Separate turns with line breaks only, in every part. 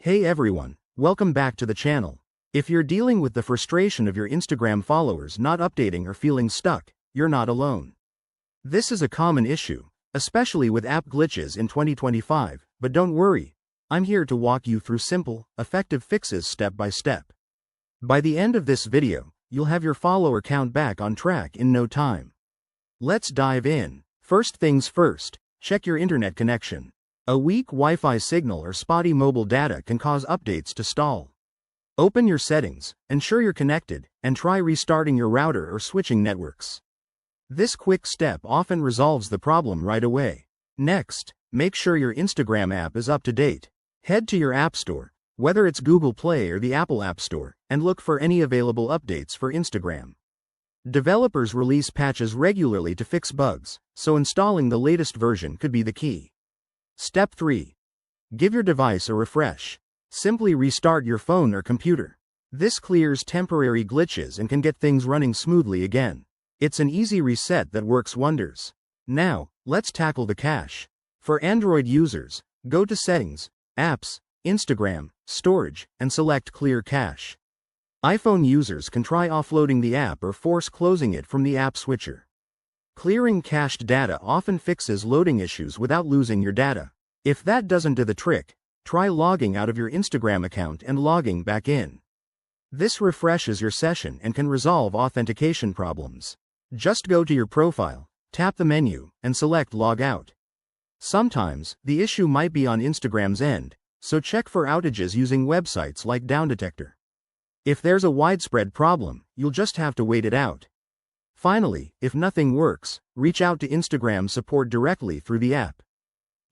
Hey everyone, welcome back to the channel. If you're dealing with the frustration of your Instagram followers not updating or feeling stuck, you're not alone. This is a common issue, especially with app glitches in 2025, but don't worry, I'm here to walk you through simple, effective fixes step by step. By the end of this video, you'll have your follower count back on track in no time. Let's dive in. First things first, check your internet connection. A weak Wi-Fi signal or spotty mobile data can cause updates to stall. Open your settings, ensure you're connected, and try restarting your router or switching networks. This quick step often resolves the problem right away. Next, make sure your Instagram app is up to date. Head to your App Store, whether it's Google Play or the Apple App Store, and look for any available updates for Instagram. Developers release patches regularly to fix bugs, so installing the latest version could be the key. Step 3. Give your device a refresh. Simply restart your phone or computer. This clears temporary glitches and can get things running smoothly again. It's an easy reset that works wonders. Now, let's tackle the cache. For Android users, go to Settings, Apps, Instagram, Storage, and select Clear Cache. iPhone users can try offloading the app or force closing it from the app switcher. Clearing cached data often fixes loading issues without losing your data. If that doesn't do the trick, try logging out of your Instagram account and logging back in. This refreshes your session and can resolve authentication problems. Just go to your profile, tap the menu, and select Log Out. Sometimes, the issue might be on Instagram's end, so check for outages using websites like Downdetector. If there's a widespread problem, you'll just have to wait it out. Finally, if nothing works, reach out to Instagram support directly through the app.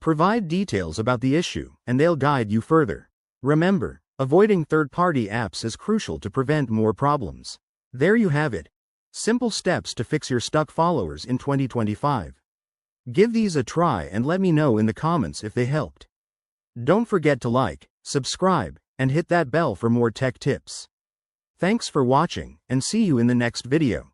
Provide details about the issue, and they'll guide you further. Remember, avoiding third-party apps is crucial to prevent more problems. There you have it. Simple steps to fix your stuck followers in 2025. Give these a try and let me know in the comments if they helped. Don't forget to like, subscribe, and hit that bell for more tech tips. Thanks for watching, and see you in the next video.